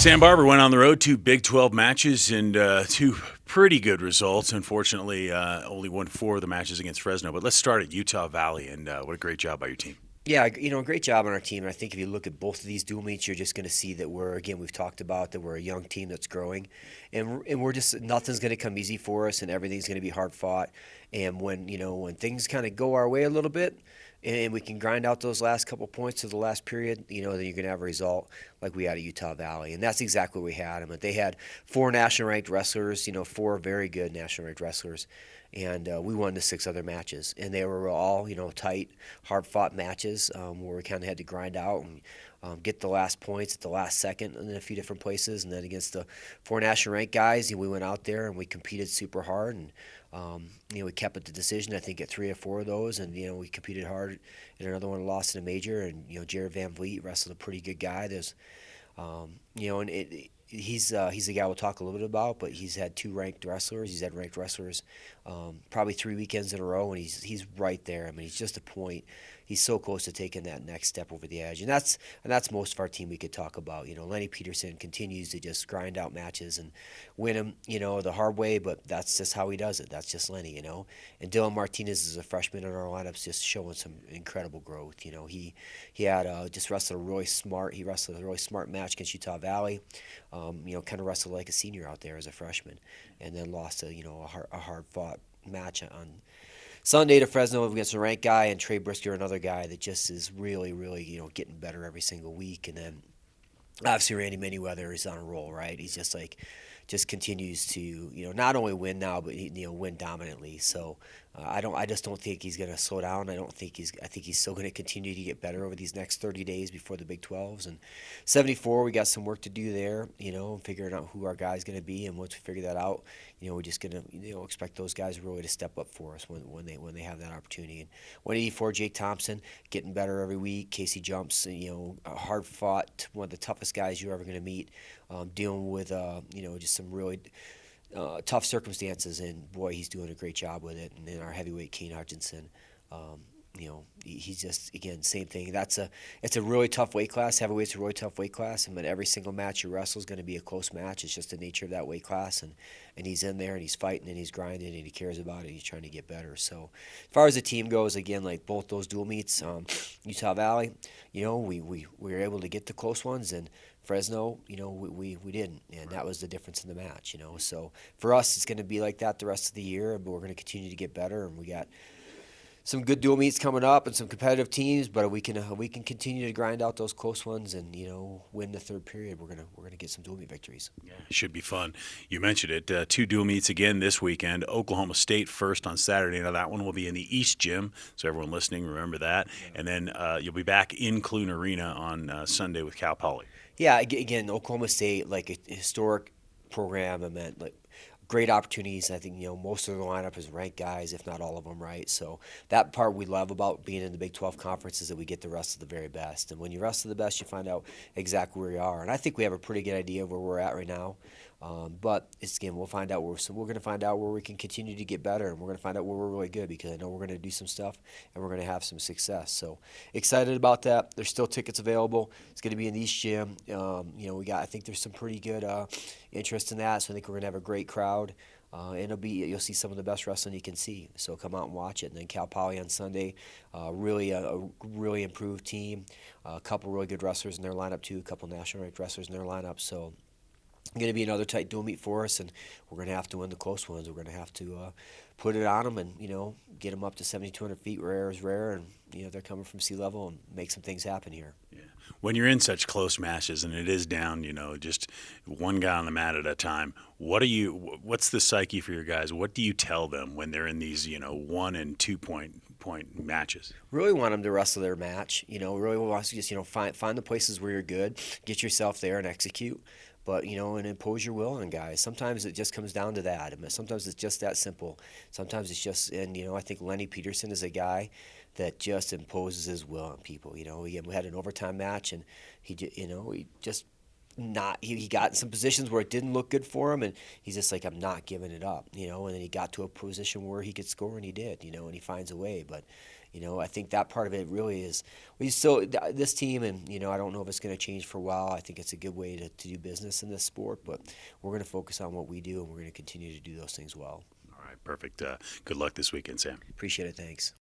Sam Barber went on the road, two Big 12 matches and two pretty good results. Unfortunately, only won four of the matches against Fresno. But let's start at Utah Valley, and what a great job by your team. Yeah, great job on our team. And I think if you look at both of these dual meets, you're just going to see that we've talked about that we're a young team that's growing, and we're just nothing's going to come easy for us, and everything's going to be hard fought. And when things kind of go our way a little bit, and we can grind out those last couple points of the last period, then you're going to have a result like we had at Utah Valley, and that's exactly what we had. I mean, they had four national ranked wrestlers, four very good national ranked wrestlers, and we won the six other matches, and they were all tight, hard-fought matches where we kind of had to grind out and get the last points at the last second in a few different places, and then against the four national ranked guys, we went out there and we competed super hard, and we kept it to decision. I think at three or four of those, and we competed hard. And another one lost in a major, and Jared Van Vliet wrestled a pretty good guy. There's and he's the guy we'll talk a little bit about, but he's had two ranked wrestlers. He's had ranked wrestlers probably 3 weekends in a row, and he's right there. I mean, he's just a point. He's so close to taking that next step over the edge, and that's most of our team we could talk about. Lenny Peterson continues to just grind out matches and win them, the hard way, but that's just how he does it. That's just Lenny, And Dylan Martinez is a freshman in our lineups, just showing some incredible growth. He had just wrestled a really smart. He wrestled a really smart match against Utah Valley. Kind of wrestled like a senior out there as a freshman, and then lost a hard fought match on Sunday to Fresno against a ranked guy, and Trey Brisker, another guy that just is really, really, getting better every single week. And then obviously Randy Manyweather is on a roll, right? He's just continues to, not only win now, but win dominantly. So I just don't think he's going to slow down. I think he's still going to continue to get better over these next 30 days before the Big 12s. And 74, we got some work to do there, figuring out who our guy's going to be. And once we figure that out, we're just going to, expect those guys really to step up for us when they have that opportunity. And 184, Jake Thompson, getting better every week. Casey Jumps, hard fought, one of the toughest guys you're ever going to meet, dealing with, just some really tough circumstances, and boy, he's doing a great job with it. And then our heavyweight Kane Hutchinson, he's just, again, same thing. It's a really tough weight class. Heavyweight's a really tough weight class, and every single match you wrestle is going to be a close match. It's just the nature of that weight class, and he's in there and he's fighting and he's grinding and he cares about it. And he's trying to get better. So as far as the team goes, again, like both those dual meets, Utah Valley, we were able to get the close ones, and Fresno, we didn't, and that was the difference in the match, So for us, it's going to be like that the rest of the year, but we're going to continue to get better, and we got some good dual meets coming up and some competitive teams, but we can continue to grind out those close ones and win the third period. We're gonna get some dual meet victories. Yeah, should be fun. You mentioned it. Two dual meets again this weekend. Oklahoma State first on Saturday. Now that one will be in the East Gym, so everyone listening, remember that. And then you'll be back in Clune Arena on Sunday with Cal Poly. Yeah, again, Oklahoma State, like a historic program. I meant like great opportunities. I think most of the lineup is ranked guys, if not all of them, right? So that part we love about being in the Big 12 conference is that we get the rest of the very best. And when you wrestle the best, you find out exactly where you are. And I think we have a pretty good idea of where we're at right now. But we'll find out we're going to find out where we can continue to get better, and we're going to find out where we're really good, because I know we're going to do some stuff and we're going to have some success. So excited about that. There's still tickets available. It's going to be in the East Gym. I think there's some pretty good interest in that. So I think we're going to have a great crowd. And you'll see some of the best wrestling you can see. So come out and watch it. And then Cal Poly on Sunday, really a really improved team, a couple really good wrestlers in their lineup too, a couple national ranked wrestlers in their lineup. So going to be another tight dual meet for us, and we're going to have to win the close ones. We're going to have to put it on them and get them up to 7,200 feet, where air is rare, and they're coming from sea level, and make some things happen here. Yeah. When you're in such close matches and it is down, just one guy on the mat at a time, what's the psyche for your guys? What do you tell them when they're in these 1 and 2 point matches? Really want them to wrestle their match. Really want to just find the places where you're good, get yourself there and execute. But, and impose your will on guys. Sometimes it just comes down to that. I mean, sometimes it's just that simple. Sometimes it's just, and, I think Lenny Peterson is a guy that just imposes his will on people. We had an overtime match, and he just he got in some positions where it didn't look good for him, and he's just like, I'm not giving it up, and then he got to a position where he could score, and he did, and he finds a way. But, I think that part of it really is this team, and I don't know if it's going to change for a while. I think it's a good way to do business in this sport, but we're going to focus on what we do, and we're going to continue to do those things well. All right, perfect. Good luck this weekend, Sam. Appreciate it. Thanks.